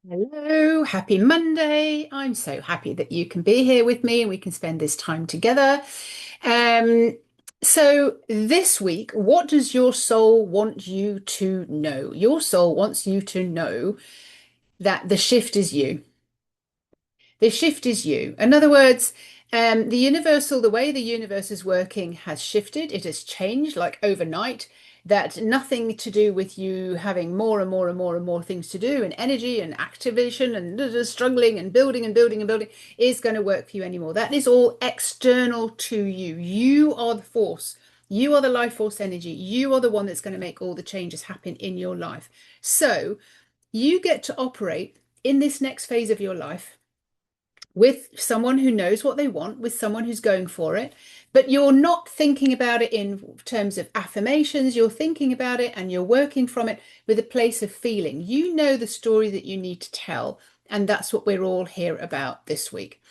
Hello, happy Monday. I'm so happy that you can be here with me and we can spend this time together. Um, so this week, what does your soul want you to know? Your soul wants you to know that the shift is you. The shift is you. In other words, the way the universe is working has shifted. It has changed like overnight. That nothing to do with you having more and more and more and more things to do and energy and activation and struggling and building and building and building is going to work for you anymore. That is all external to you. You are the force. You are the life force energy. You are the one that's going to make all the changes happen in your life. So you get to operate in this next phase of your life with someone who knows what they want, with someone who's going for it, but you're not thinking about it in terms of affirmations. You're thinking about it and you're working from it with a place of feeling. You know the story that you need to tell, and that's what we're all here about this week.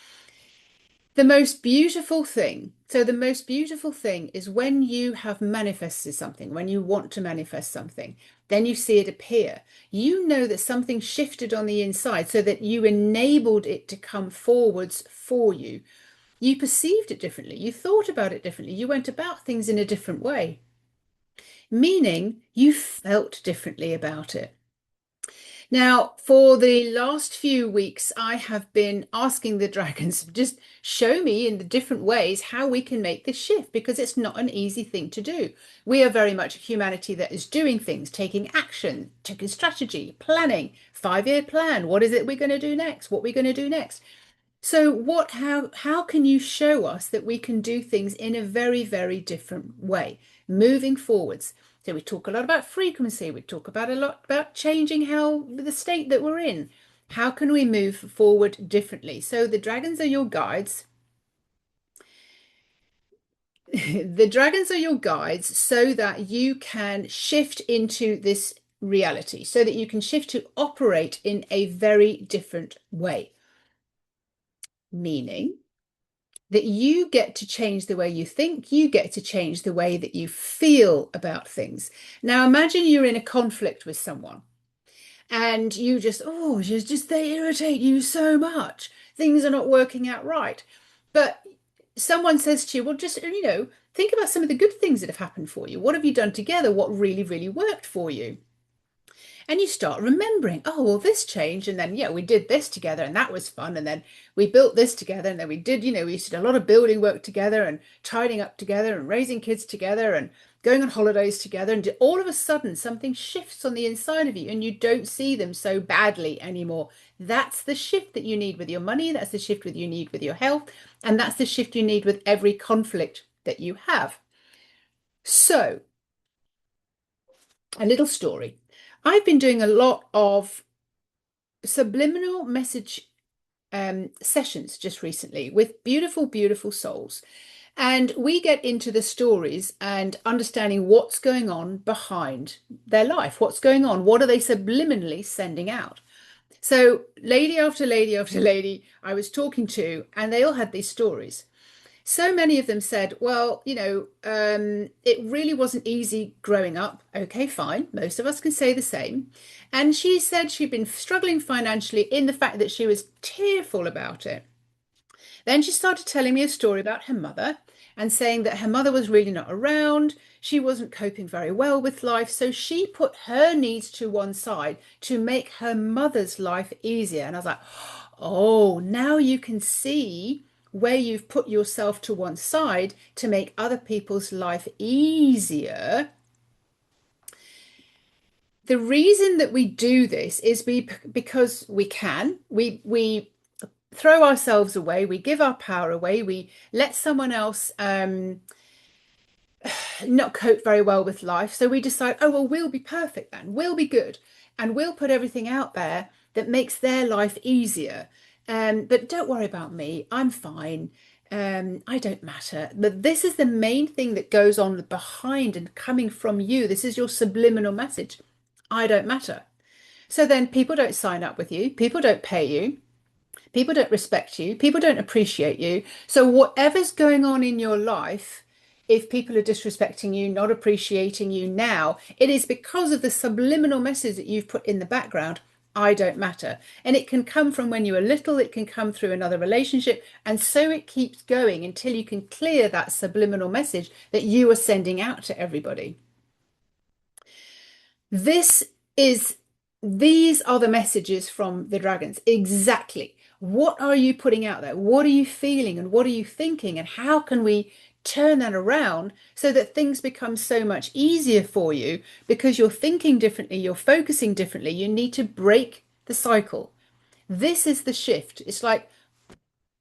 The most beautiful thing is when you have manifested something, when you want to manifest something, then you see it appear. You know that something shifted on the inside so that you enabled it to come forwards for you. You perceived it differently. You thought about it differently. You went about things in a different way, meaning you felt differently about it. Now, for the last few weeks, I have been asking the dragons, just show me in the different ways how we can make this shift because it's not an easy thing to do. We are very much a humanity that is doing things, taking action, taking strategy, planning, 5-year plan. What is it we're going to do next? What we're going to do next? So how can you show us that we can do things in a very, very different way, moving forwards? So we talk a lot about frequency, we talk about a lot about changing how the state that we're in. How can we move forward differently? So the dragons are your guides. The dragons are your guides so that you can shift into this reality, so that you can shift to operate in a very different way. Meaning that you get to change the way you think, you get to change the way that you feel about things. Now, imagine you're in a conflict with someone and they irritate you so much. Things are not working out right. But someone says to you, well, think about some of the good things that have happened for you. What have you done together? What really, really worked for you? And you start remembering, oh, well, this changed. And then, yeah, we did this together and that was fun. And then we built this together. And then we used to do a lot of building work together and tidying up together and raising kids together and going on holidays together. And all of a sudden, something shifts on the inside of you and you don't see them so badly anymore. That's the shift that you need with your money. That's the shift that you need with your health. And that's the shift you need with every conflict that you have. So, a little story. I've been doing a lot of subliminal message sessions just recently with beautiful, beautiful souls. And we get into the stories and understanding what's going on behind their life, what's going on, what are they subliminally sending out. So, lady after lady after lady, I was talking to, and they all had these stories. So many of them said, well, it really wasn't easy growing up. Okay, fine. Most of us can say the same. And she said she'd been struggling financially in the fact that she was tearful about it. Then she started telling me a story about her mother and saying that her mother was really not around. She wasn't coping very well with life. So she put her needs to one side to make her mother's life easier. And I was like, oh, now you can see where you've put yourself to one side to make other people's life easier. The reason that we do this is because we can. We throw ourselves away, we give our power away, we let someone else not cope very well with life. So we decide, oh, well, we'll be perfect then, we'll be good, and we'll put everything out there that makes their life easier. But don't worry about me, I'm fine. I don't matter. But this is the main thing that goes on behind and coming from you. This is your subliminal message. I don't matter. So then people don't sign up with you, people don't pay you. People don't respect you. People don't appreciate you. So, whatever's going on in your life, if people are disrespecting you, not appreciating you now, it is because of the subliminal message that you've put in the background. I don't matter. And it can come from when you were little, it can come through another relationship. And so it keeps going until you can clear that subliminal message that you are sending out to everybody. This is, these are the messages from the dragons. Exactly. What are you putting out there? What are you feeling and what are you thinking? And how can we turn that around so that things become so much easier for you because you're thinking differently, you're focusing differently. You need to break the cycle. This is the shift. It's like,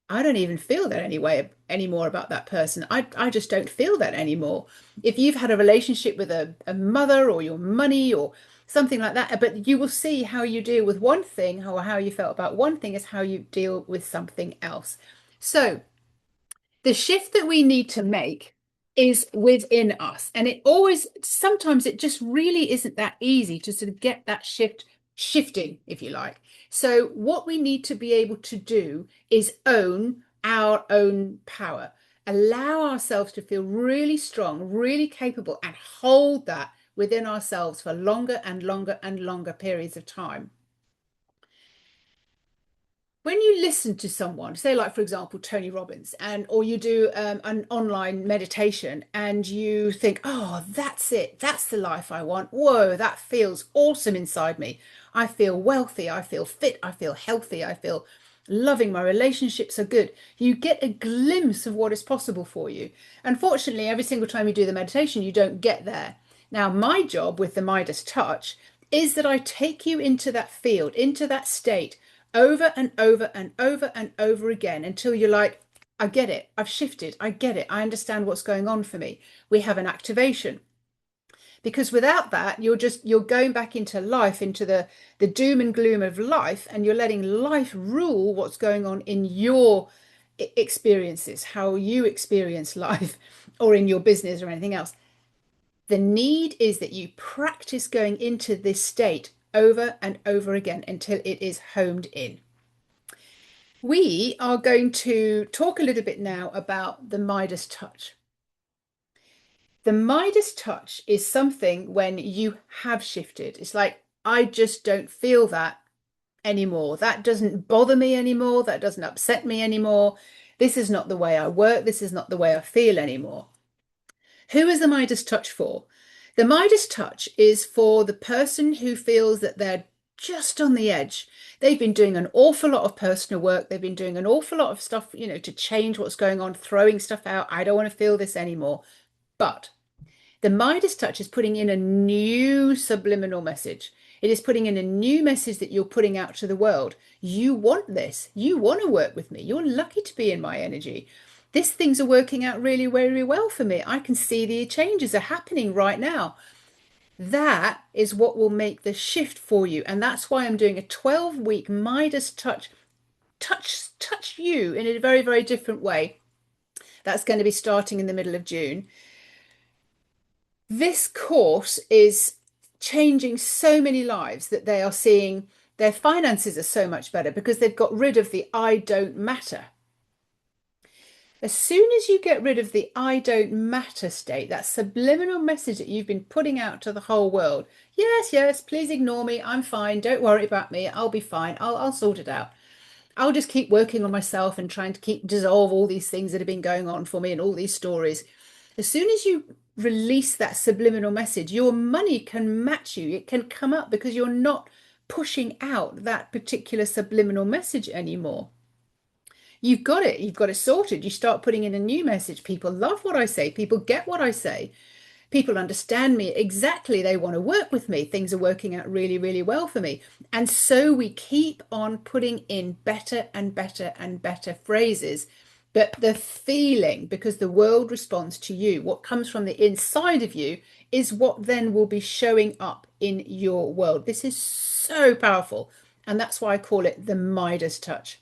I don't even feel that anyway anymore about that person. I just don't feel that anymore. If you've had a relationship with a mother or your money or something like that, but you will see how you deal with one thing or how you felt about one thing is how you deal with something else. So the shift that we need to make is within us. And it always, sometimes it just really isn't that easy to sort of get that shift shifting, if you like. So, what we need to be able to do is own our own power, allow ourselves to feel really strong, really capable, and hold that within ourselves for longer and longer and longer periods of time. When you listen to someone, say like for example Tony Robbins, and or you do an online meditation and you think, oh, that's it, that's the life I want, whoa, that feels awesome inside me, I feel wealthy, I feel fit, I feel healthy, I feel loving, my relationships are good. You get a glimpse of what is possible for you. Unfortunately, every single time you do the meditation you don't get there. Now my job with the Midas touch is that I take you into that field, into that state, over and over and over and over again until you're like, I get it, I've shifted, I get it, I understand what's going on for me. We have an activation. Because without that, you're going back into life, into the doom and gloom of life, and you're letting life rule what's going on in your experiences, how you experience life, or in your business or anything else. The need is that you practice going into this state over and over again until it is homed in. We are going to talk a little bit now about the Midas touch. The Midas touch is something when you have shifted. It's like, I just don't feel that anymore. That doesn't bother me anymore. That doesn't upset me anymore. This is not the way I work. This is not the way I feel anymore. Who is the Midas touch for? The Midas touch is for the person who feels that they're just on the edge. They've been doing an awful lot of personal work. They've been doing an awful lot of stuff, to change what's going on, throwing stuff out. I don't want to feel this anymore. But the Midas touch is putting in a new subliminal message. It is putting in a new message that you're putting out to the world. You want this. You want to work with me. You're lucky to be in my energy. These things are working out really, really well for me. I can see the changes are happening right now. That is what will make the shift for you. And that's why I'm doing a 12-week Midas touch you in a very, very different way. That's going to be starting in the middle of June. This course is changing so many lives that they are seeing their finances are so much better because they've got rid of the I don't matter. As soon as you get rid of the I don't matter state, that subliminal message that you've been putting out to the whole world, yes, yes, please ignore me, I'm fine, don't worry about me, I'll be fine, I'll sort it out. I'll just keep working on myself and trying to keep dissolve all these things that have been going on for me and all these stories. As soon as you release that subliminal message, your money can match you. It can come up because you're not pushing out that particular subliminal message anymore. You've got it. You've got it sorted. You start putting in a new message. People love what I say. People get what I say. People understand me exactly. They want to work with me. Things are working out really, really well for me. And so we keep on putting in better and better and better phrases. But the feeling, because the world responds to you, what comes from the inside of you is what then will be showing up in your world. This is so powerful. And that's why I call it the Midas touch.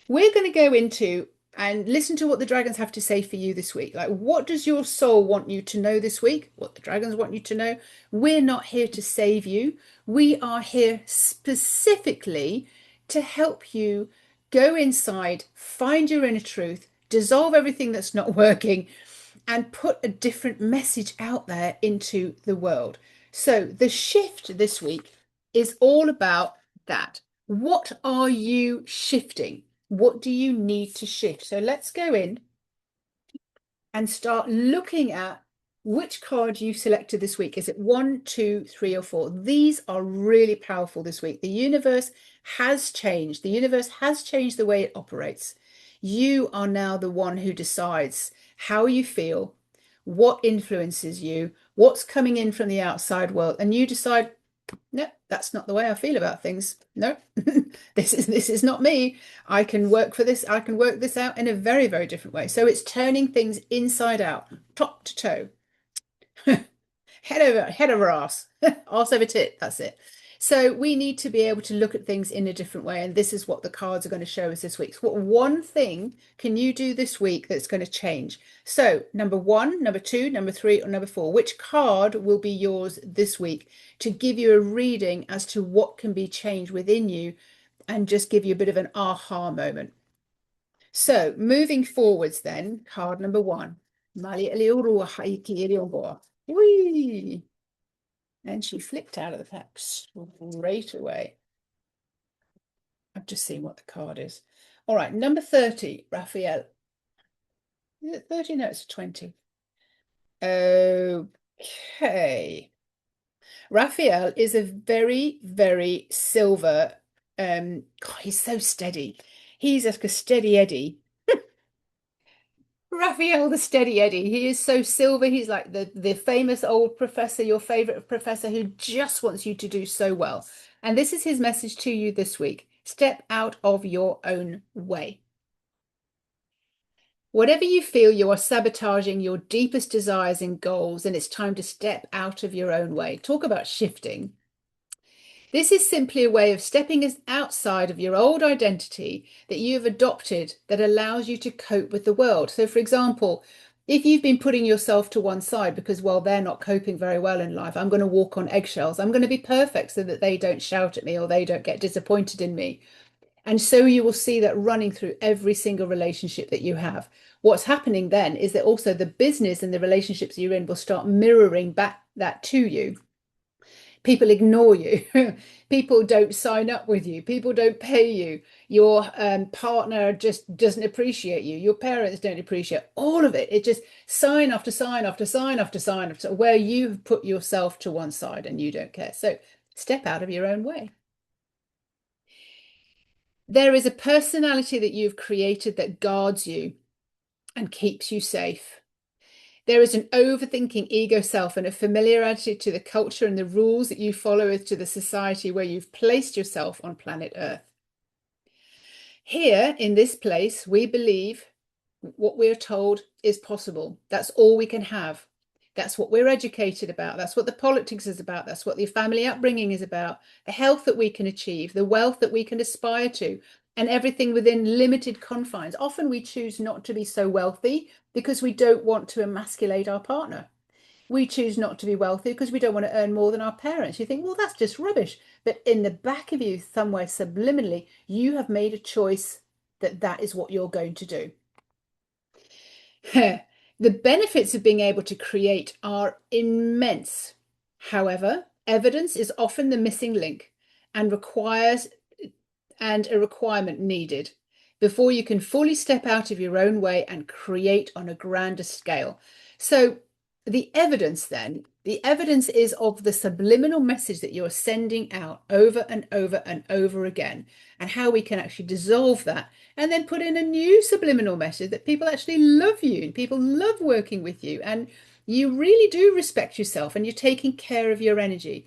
We're going to go into and listen to what the dragons have to say for you this week. Like, what does your soul want you to know this week? What the dragons want you to know? We're not here to save you. We are here specifically to help you go inside, find your inner truth, dissolve everything that's not working, and put a different message out there into the world. So the shift this week is all about that. What are you shifting? What do you need to shift? So let's go in and start looking at which card you selected this week. Is it 1, 2, 3, or 4? These are really powerful this week. The universe has changed. The universe has changed the way it operates. You are now the one who decides how you feel, what influences you, what's coming in from the outside world, and you decide, no, that's not the way I feel about things. No, this is not me. I can work for this. I can work this out in a very, very different way. So it's turning things inside out, top to toe, head over ass, ass over tit. That's it. So we need to be able to look at things in a different way. And this is what the cards are going to show us this week. So what one thing can you do this week that's going to change? So number 1, number 2, number 3, or number 4, which card will be yours this week to give you a reading as to what can be changed within you and just give you a bit of an aha moment. So moving forwards then, card number 1. Whee! And she flipped out of the pack straight away. I've just seen what the card is. All right, number 30, Rafael. Is it 30? No, it's 20. Okay. Rafael is a very, very silver. God, he's so steady. He's like a steady Eddie. Raphael the Steady Eddie. He is so silver. He's like the famous old professor, your favorite professor who just wants you to do so well. And this is his message to you this week. Step out of your own way. Whatever you feel, you are sabotaging your deepest desires and goals, and it's time to step out of your own way. Talk about shifting. This is simply a way of stepping outside of your old identity that you have adopted that allows you to cope with the world. So, for example, if you've been putting yourself to one side because, well, they're not coping very well in life, I'm going to walk on eggshells. I'm going to be perfect so that they don't shout at me or they don't get disappointed in me. And so you will see that running through every single relationship that you have. What's happening then is that also the business and the relationships you're in will start mirroring back that to you. People ignore you. People don't sign up with you. People don't pay you. Your partner just doesn't appreciate you. Your parents don't appreciate all of it. It just sign after sign after sign after sign after where you've put yourself to one side and you don't care. So step out of your own way. There is a personality that you've created that guards you and keeps you safe. There is an overthinking ego self and a familiarity to the culture and the rules that you follow to the society where you've placed yourself on planet Earth. Here in this place, we believe what we're told is possible. That's all we can have. That's what we're educated about. That's what the politics is about. That's what the family upbringing is about. The health that we can achieve, the wealth that we can aspire to, and everything within limited confines. Often we choose not to be so wealthy because we don't want to emasculate our partner. We choose not to be wealthy because we don't want to earn more than our parents. You think, well, that's just rubbish. But in the back of you, somewhere subliminally, you have made a choice that that is what you're going to do. The benefits of being able to create are immense. However, evidence is often the missing link and a requirement needed before you can fully step out of your own way and create on a grander scale. So the evidence is of the subliminal message that you're sending out over and over and over again, and how we can actually dissolve that and then put in a new subliminal message that people actually love you and people love working with you and you really do respect yourself and you're taking care of your energy.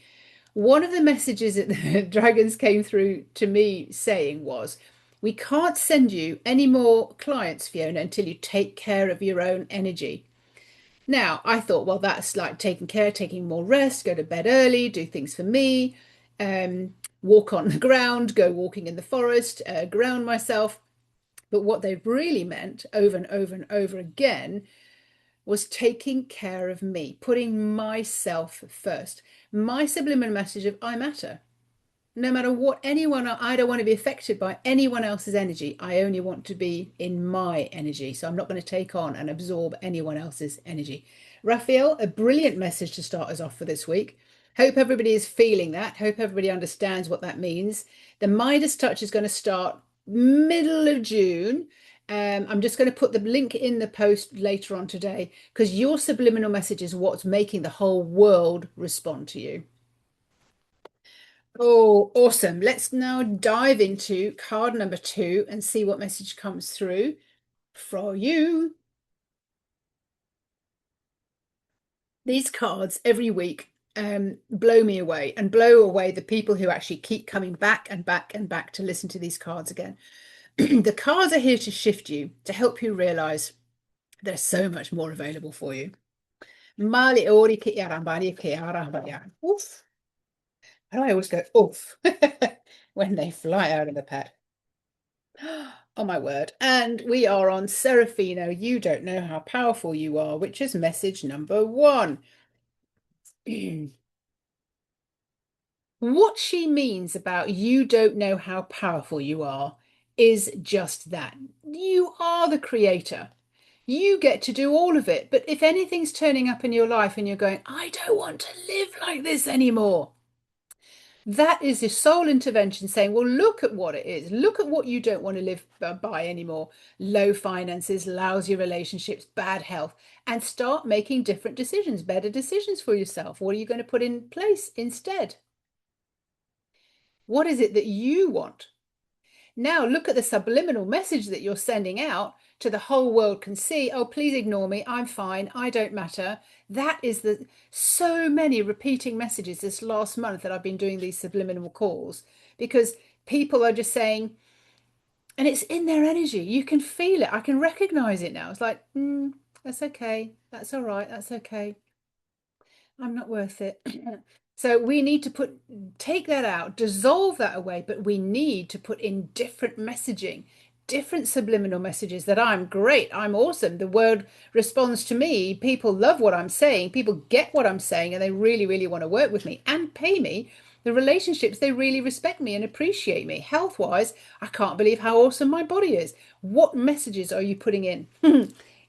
One of the messages that the dragons came through to me saying was, we can't send you any more clients, Fiona, until you take care of your own energy. Now, I thought, well, that's like taking care, taking more rest, go to bed early, do things for me, walk on the ground, go walking in the forest, ground myself. But what they really meant over and over and over again was taking care of me, putting myself first. My subliminal message of I matter. No matter what anyone, I don't want to be affected by anyone else's energy. I only want to be in my energy. So I'm not going to take on and absorb anyone else's energy. Raphael, a brilliant message to start us off for this week. Hope everybody is feeling that. Hope everybody understands what that means. The Midas Touch is going to start middle of June. I'm just going to put the link in the post later on today because your subliminal message is what's making the whole world respond to you. Oh, awesome. Let's now dive into card number 2 and see what message comes through for you. These cards every week blow me away and blow away the people who actually keep coming back and back and back to listen to these cards again. The cards are here to shift you, to help you realize there's so much more available for you. Mali ori ki arambari ki arambari. Oof. How do I always go oof when they fly out of the pad? Oh my word. And we are on Sarafina. You don't know how powerful you are, which is message number 1. What she means about you don't know how powerful you are is just that. You are the creator. You get to do all of it. But if anything's turning up in your life and you're going, I don't want to live like this anymore, that is the soul intervention saying, well, look at what it is. Look at what you don't want to live by anymore. Low finances, lousy relationships, bad health, and start making different decisions, better decisions for yourself. What are you going to put in place instead? What is it that you want? Now look at the subliminal message that you're sending out to the whole world can see, oh, please ignore me. I'm fine. I don't matter. That is the so many repeating messages this last month that I've been doing these subliminal calls because people are just saying, and it's in their energy. You can feel it. I can recognize it now. It's like, that's okay. That's all right. That's okay. I'm not worth it. So we need to take that out, dissolve that away, but we need to put in different messaging, different subliminal messages that I'm great, I'm awesome. The word responds to me. People love what I'm saying. People get what I'm saying, and they really, really want to work with me and pay me. The relationships, they really respect me and appreciate me. Health-wise, I can't believe how awesome my body is. What messages are you putting in?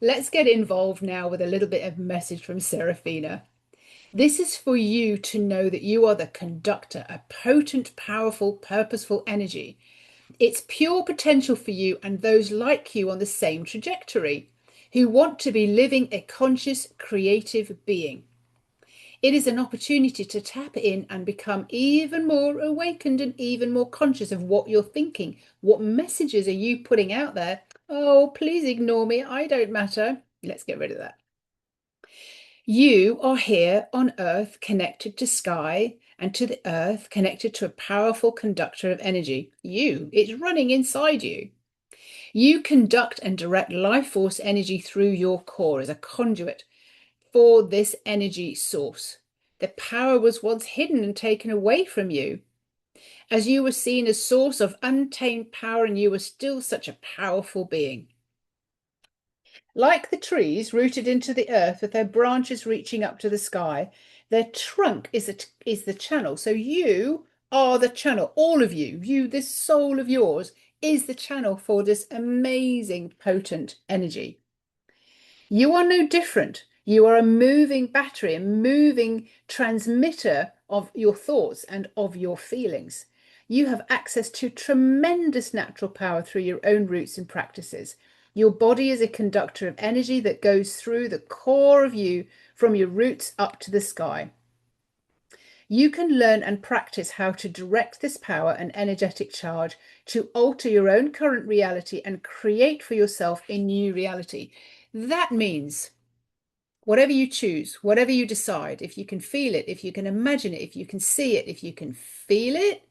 Let's get involved now with a little bit of message from Serafina. This is for you to know that you are the conductor, a potent, powerful, purposeful energy. It's pure potential for you and those like you on the same trajectory, who want to be living a conscious, creative being. It is an opportunity to tap in and become even more awakened and even more conscious of what you're thinking. What messages are you putting out there? Oh, please ignore me. I don't matter. Let's get rid of that. You are here on earth connected to sky and to the earth connected to a powerful conductor of energy. It's running inside you. You conduct and direct life force energy through your core as a conduit for this energy source. The power was once hidden and taken away from you. As you were seen as source of untamed power, and you were still such a powerful being. Like the trees rooted into the earth with their branches reaching up to the sky, their trunk is the channel. So you are the channel. All of you, this soul of yours, is the channel for this amazing, potent energy. You are no different. You are a moving battery, a moving transmitter of your thoughts and of your feelings. You have access to tremendous natural power through your own roots and practices. Your body is a conductor of energy that goes through the core of you from your roots up to the sky. You can learn and practice how to direct this power and energetic charge to alter your own current reality and create for yourself a new reality. That means whatever you choose, whatever you decide, if you can feel it, if you can imagine it, if you can see it, if you can feel it,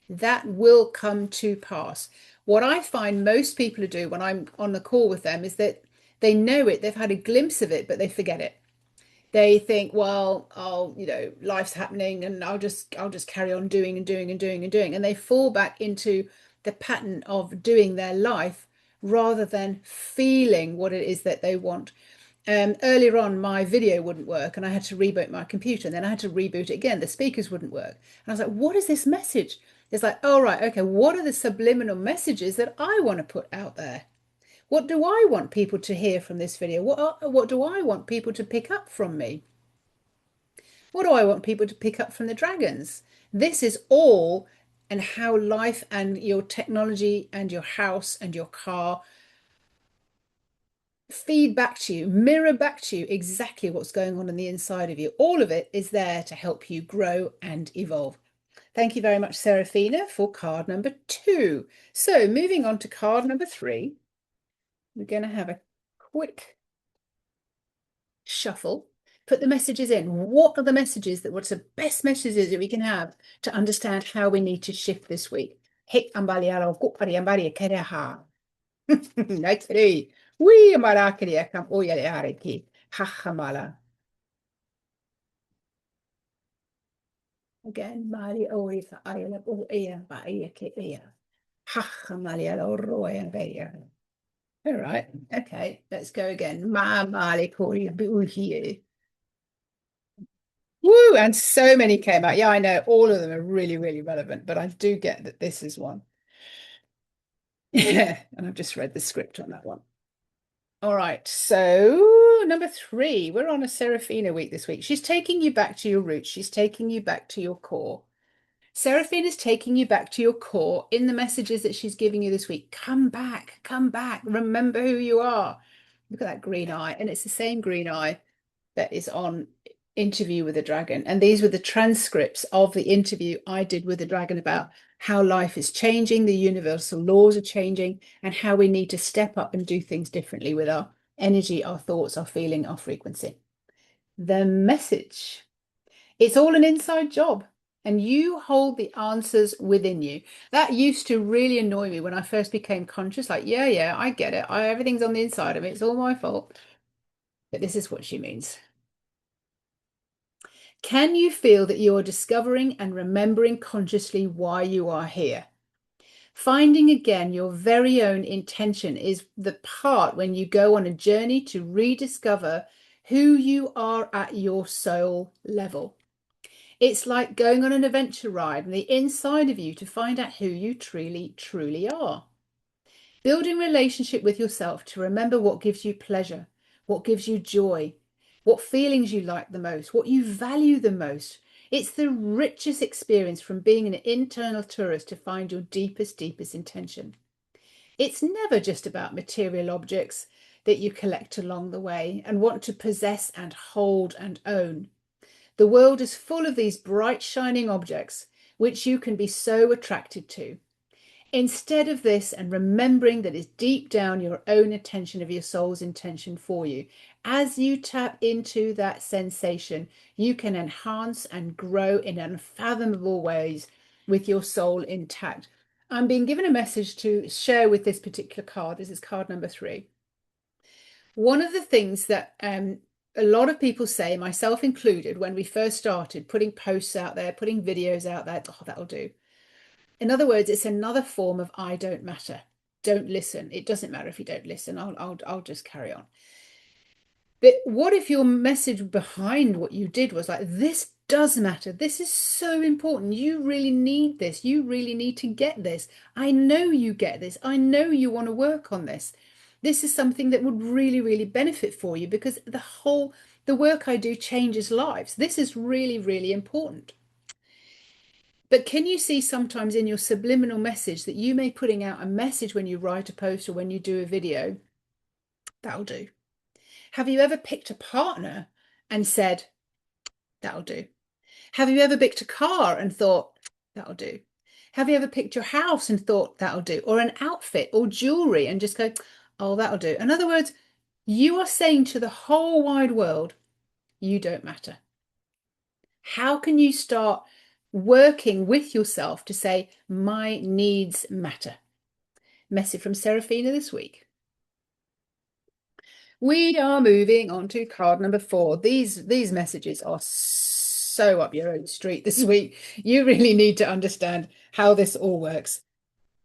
that will come to pass. What I find most people do when I'm on the call with them is that they know it, they've had a glimpse of it, but they forget it. They think, well, life's happening and I'll just carry on doing and doing and doing and doing. And they fall back into the pattern of doing their life rather than feeling what it is that they want. Earlier on, my video wouldn't work and I had to reboot my computer, and then I had to reboot it again. The speakers wouldn't work. And I was like, what is this message? It's like, oh, right, okay, what are the subliminal messages that I want to put out there? What do I want people to hear from this video? What do I want people to pick up from me? What do I want people to pick up from the dragons? This is all and how life and your technology and your house and your car feed back to you, mirror back to you exactly what's going on the inside of you. All of it is there to help you grow and evolve. Thank you very much, Serafina, for card number 2. So moving on to card number 3, we're going to have a quick shuffle. Put the messages in. What are the messages what's the best messages that we can have to understand how we need to shift this week? Hek ambaliaro kupari ambari kereha. Nakri. We amarakri kam oyale areki. Hachamala. Again, Mari Oisa Ayala Oya Baia Kea. Hachamalialo Roya Baya. All right, okay, let's go again. Ma Mali Kori Buhi. Woo, and so many came out. Yeah, I know all of them are really, really relevant, but I do get that this is one. Yeah, and I've just read the script on that one. All right, so number 3, we're on a Serafina week this week. She's taking you back to your roots. She's taking you back to your core. Seraphine is taking you back to your core in the messages that she's giving you this week. Come back, remember who you are. Look at that green eye. And it's the same green eye that is on Interview with a Dragon. And these were the transcripts of the interview I did with the dragon about how life is changing, the universal laws are changing, and how we need to step up and do things differently with our energy, our thoughts, our feeling, our frequency. The message. It's all an inside job. And you hold the answers within you. That used to really annoy me when I first became conscious. Like, yeah, I get it. Everything's on the inside of me. It's all my fault. But this is what she means. Can you feel that you are discovering and remembering consciously why you are here? Finding again your very own intention is the part when you go on a journey to rediscover who you are at your soul level. It's like going on an adventure ride and the inside of you to find out who you truly are. Building relationship with yourself to remember what gives you pleasure, what gives you joy, what feelings you like the most, what you value the most. It's the richest experience from being an internal tourist to find your deepest intention. It's never just about material objects that you collect along the way and want to possess and hold and own. The world is full of these bright, shining objects, which you can be so attracted to. Instead of this, and remembering that it's deep down your own attention of your soul's intention for you, as you tap into that sensation, you can enhance and grow in unfathomable ways with your soul intact. I'm being given a message to share with this particular card. This is card number 3. One of the things that a lot of people say, myself included, when we first started putting posts out there, putting videos out there, oh, that'll do. In other words, it's another form of I don't matter. Don't listen. It doesn't matter if you don't listen. I'll just carry on. But what if your message behind what you did was like, this does matter. This is so important. You really need this. You really need to get this. I know you get this. I know you want to work on this. This is something that would really benefit for you because the work I do changes lives. This is really important. But can you see sometimes in your subliminal message that you may putting out a message when you write a post or when you do a video? That'll do. Have you ever picked a partner and said, that'll do? Have you ever picked a car and thought, that'll do? Have you ever picked your house and thought, that'll do? Or an outfit or jewelry and just go, oh, that'll do. In other words, you are saying to the whole wide world, you don't matter. How can you start working with yourself to say, my needs matter? Message from Serafina this week. We are moving on to card number 4. These messages are so up your own street this week. You really need to understand how this all works.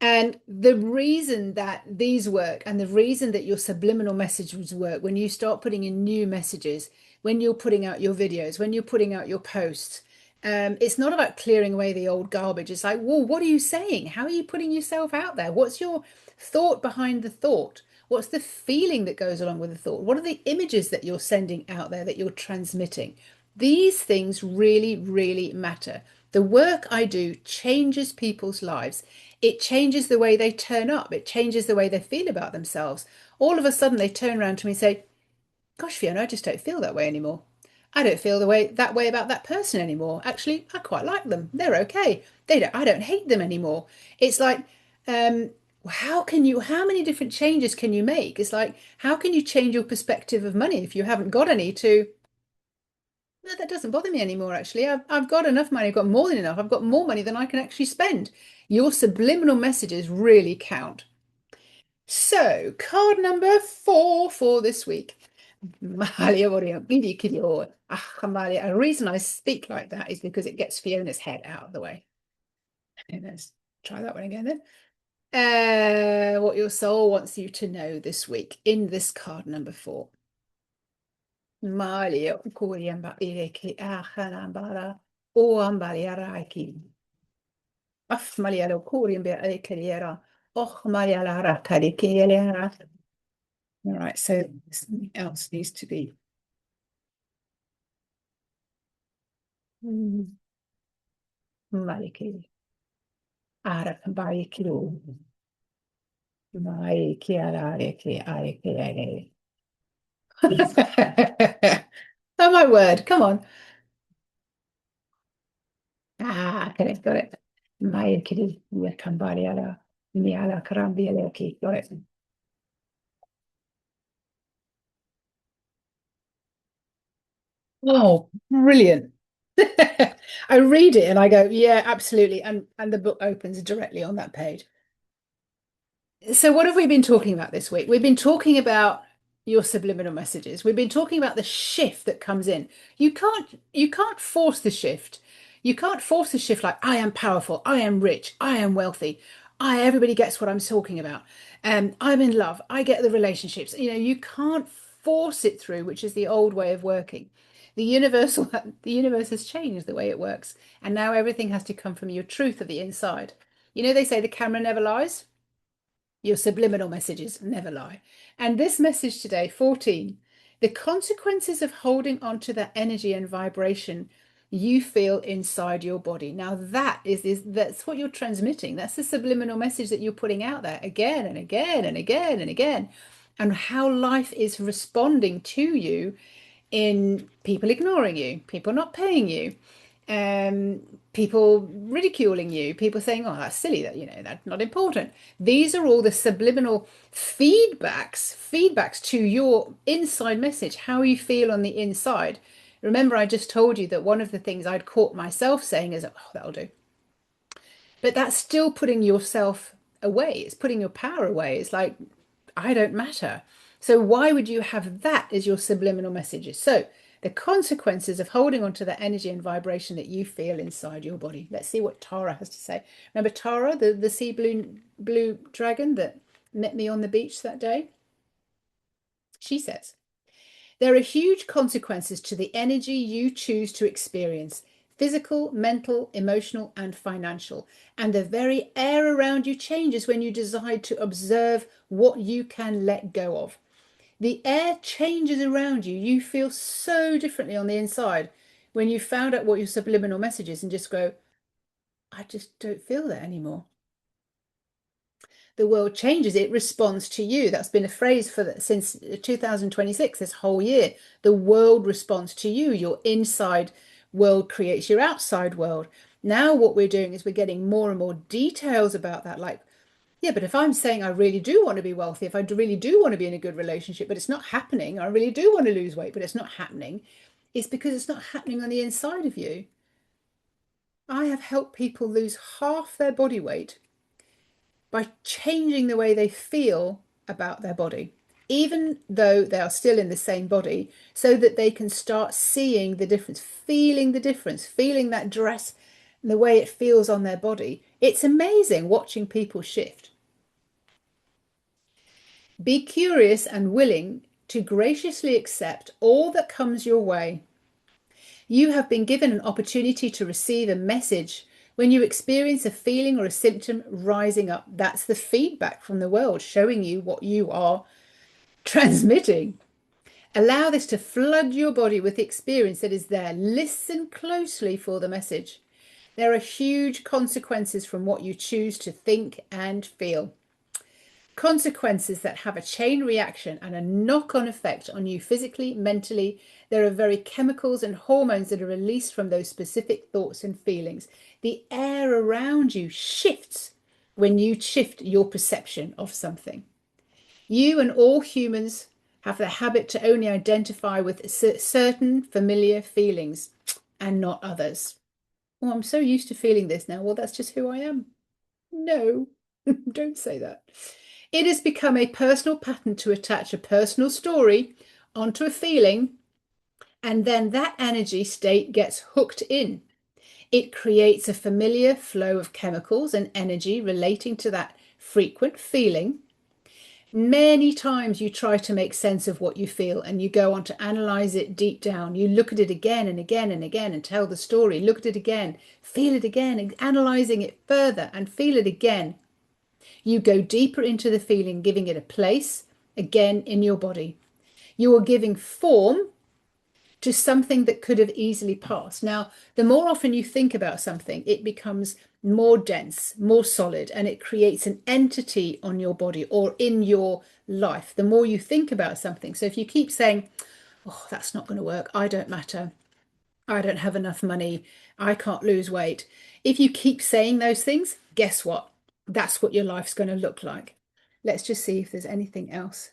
And the reason that these work and the reason that your subliminal messages work when you start putting in new messages, when you're putting out your videos, when you're putting out your posts, it's not about clearing away the old garbage. It's like, well, what are you saying? How are you putting yourself out there? What's your thought behind the thought? What's the feeling that goes along with the thought? What are the images that you're sending out there that you're transmitting? These things really, really matter. The work I do changes people's lives. It changes the way they turn up. It changes the way they feel about themselves. All of a sudden, they turn around to me and say, "Gosh, Fiona, I just don't feel that way anymore. I don't feel the way that way about that person anymore. Actually, I quite like them. They're okay. I don't hate them anymore." It's like, um, how many different changes can you make? It's like, how can you change your perspective of money if you haven't got any to, no, that doesn't bother me anymore, actually. I've got enough money. I've got more than enough. I've got more money than I can actually spend. Your subliminal messages really count. So, card number 4 for this week. Malia Warrior, Bidi Kidio. Malia. A reason I speak like that is because it gets Fiona's head out of the way. Okay, let's try that one again then. What your soul wants you to know this week in this card number 4. Malia Kuriamba Ireki Achanambara O Ambaliaraki. Af Malia Kuriamba Ekeliera. Och Malia Lara Karikiera. All right, so something else needs to be. Maliki. Ara Baikiru. Maiki Araki Ariki. Oh my word, come on. Okay, got it. Maiki Kambariara. Miala Karambialeki. Got it. Oh, brilliant. I read it and I go, yeah, absolutely. And the book opens directly on that page. So what have we been talking about this week? We've been talking about your subliminal messages. We've been talking about the shift that comes in. You can't force the shift. You can't force the shift like I am powerful, I am rich, I am wealthy. I everybody gets what I'm talking about. I'm in love. I get the relationships. You can't force it through, which is the old way of working. The universe has changed the way it works, and now everything has to come from your truth of the inside. They say the camera never lies. Your subliminal messages never lie. And this message today, 14, the consequences of holding on to that energy and vibration you feel inside your body. Now that's what you're transmitting. That's the subliminal message that you're putting out there again and again and again and again. And how life is responding to you in people ignoring you, people not paying you, um, people ridiculing you, people saying, "Oh, that's silly, that's not important." These are all the subliminal feedbacks to your inside message, how you feel on the inside. Remember, I just told you that one of the things I'd caught myself saying is, "Oh, that'll do." But that's still putting yourself away. It's putting your power away. It's like, I don't matter. So why would you have that as your subliminal messages? So the consequences of holding on to the energy and vibration that you feel inside your body. Let's see what Tara has to say. Remember Tara, the sea blue dragon that met me on the beach that day? She says, there are huge consequences to the energy you choose to experience: physical, mental, emotional, and financial. And the very air around you changes when you decide to observe what you can let go of. The air changes around you. You feel so differently on the inside when you found out what your subliminal message is and just go, I just don't feel that anymore. The world changes, it responds to you. That's been a phrase since 2026, this whole year. The world responds to you. Your inside world creates your outside world. Now what we're doing is we're getting more and more details about that. Like, yeah, but if I'm saying I really do want to be wealthy, if I really do want to be in a good relationship, but it's not happening, I really do want to lose weight, but it's not happening, it's because it's not happening on the inside of you. I have helped people lose half their body weight by changing the way they feel about their body, even though they are still in the same body, so that they can start seeing the difference, feeling that dress and the way it feels on their body. It's amazing watching people shift. Be curious and willing to graciously accept all that comes your way. You have been given an opportunity to receive a message. When you experience a feeling or a symptom rising up, that's the feedback from the world showing you what you are transmitting. Allow this to flood your body with the experience that is there. Listen closely for the message. There are huge consequences from what you choose to think and feel. Consequences that have a chain reaction and a knock-on effect on you physically, mentally. There are very chemicals and hormones that are released from those specific thoughts and feelings. The air around you shifts when you shift your perception of something. You and all humans have the habit to only identify with certain familiar feelings and not others. Oh, I'm so used to feeling this now. Well, that's just who I am. No, don't say that. It has become a personal pattern to attach a personal story onto a feeling, and then that energy state gets hooked in. It creates a familiar flow of chemicals and energy relating to that frequent feeling. Many times you try to make sense of what you feel and you go on to analyze it deep down. You look at it again and again and again and tell the story. Look at it again, feel it again, analyzing it further and feel it again. You go deeper into the feeling, giving it a place again in your body. You are giving form to something that could have easily passed. Now, the more often you think about something, it becomes more dense, more solid, and it creates an entity on your body or in your life. The more you think about something. So if you keep saying, oh, that's not going to work, I don't matter, I don't have enough money, I can't lose weight. If you keep saying those things, guess what? That's what your life's going to look like. Let's just see if there's anything else.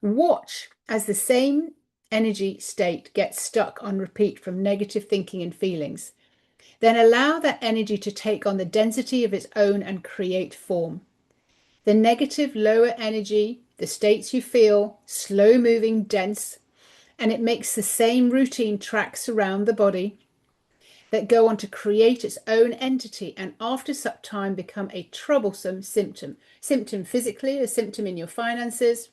Watch as the same energy state gets stuck on repeat from negative thinking and feelings. Then allow that energy to take on the density of its own and create form. The negative, lower energy, the states you feel, slow moving, dense, and it makes the same routine tracks around the body that go on to create its own entity and after some time become a troublesome symptom. Symptom physically, a symptom in your finances,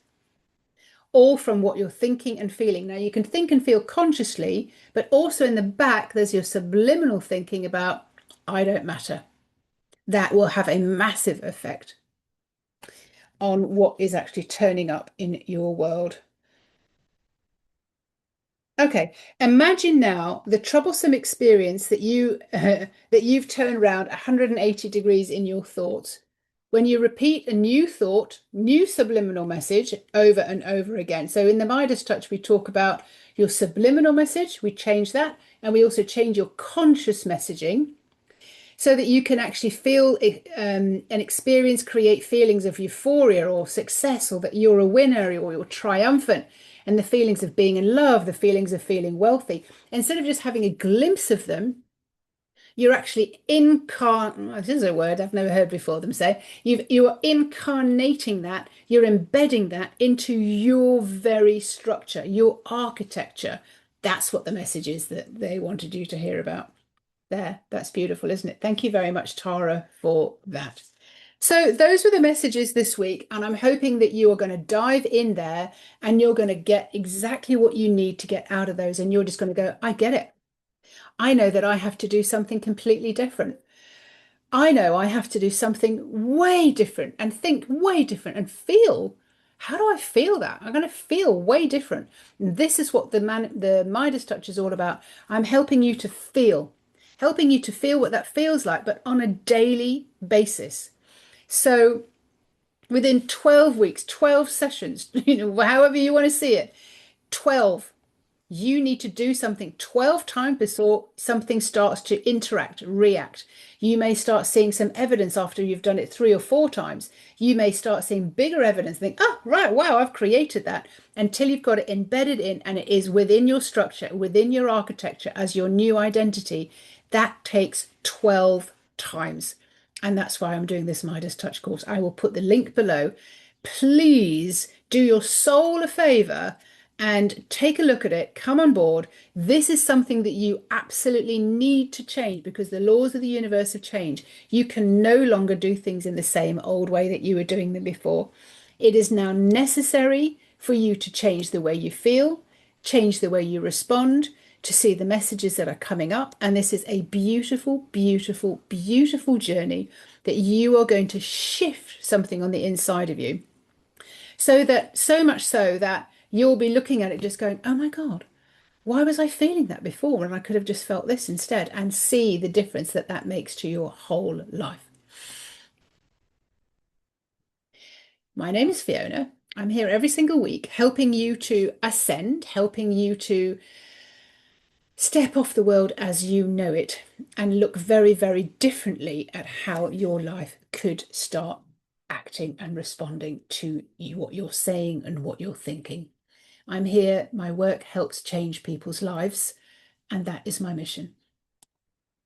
all from what you're thinking and feeling. Now, you can think and feel consciously, but also in the back, there's your subliminal thinking about, I don't matter. That will have a massive effect on what is actually turning up in your world. Okay, imagine now the troublesome experience that you've turned around 180 degrees in your thoughts. When you repeat a new thought, new subliminal message over and over again. So in the Midas touch, we talk about your subliminal message, we change that, and we also change your conscious messaging so that you can actually feel and experience, create feelings of euphoria or success, or that you're a winner or you're triumphant, and the feelings of being in love, the feelings of feeling wealthy. Instead of just having a glimpse of them, you're actually this is a word I've never heard before them say, you are incarnating that, you're embedding that into your very structure, your architecture. That's what the message is that they wanted you to hear about. There, that's beautiful, isn't it? Thank you very much, Tara, for that. So those were the messages this week, and I'm hoping that you are going to dive in there and you're going to get exactly what you need to get out of those, and you're just going to go, I get it. I know that I have to do something completely different. I know I have to do something way different and think way different and feel. How do I feel that? I'm going to feel way different. And this is what the Midas touch is all about. I'm helping you to feel, what that feels like, but on a daily basis. So within 12 weeks, 12 sessions, however you want to see it, 12, you need to do something 12 times before something starts to interact, react. You may start seeing some evidence after you've done it 3 or 4 times. You may start seeing bigger evidence, think, oh, right, wow, I've created that, until you've got it embedded in and it is within your structure, within your architecture as your new identity. That takes 12 times. And that's why I'm doing this Midas Touch course. I will put the link below. Please do your soul a favor and take a look at it, come on board. This is something that you absolutely need to change because the laws of the universe have changed. You can no longer do things in the same old way that you were doing them before. It is now necessary for you to change the way you feel, change the way you respond, to see the messages that are coming up. And this is a beautiful, beautiful, beautiful journey that you are going to shift something on the inside of you. So much so that you'll be looking at it just going, oh my God, why was I feeling that before when I could have just felt this instead? And see the difference that that makes to your whole life. My name is Fiona. I'm here every single week helping you to ascend, helping you to step off the world as you know it and look very, very differently at how your life could start acting and responding to you, what you're saying and what you're thinking. I'm here, my work helps change people's lives, and that is my mission.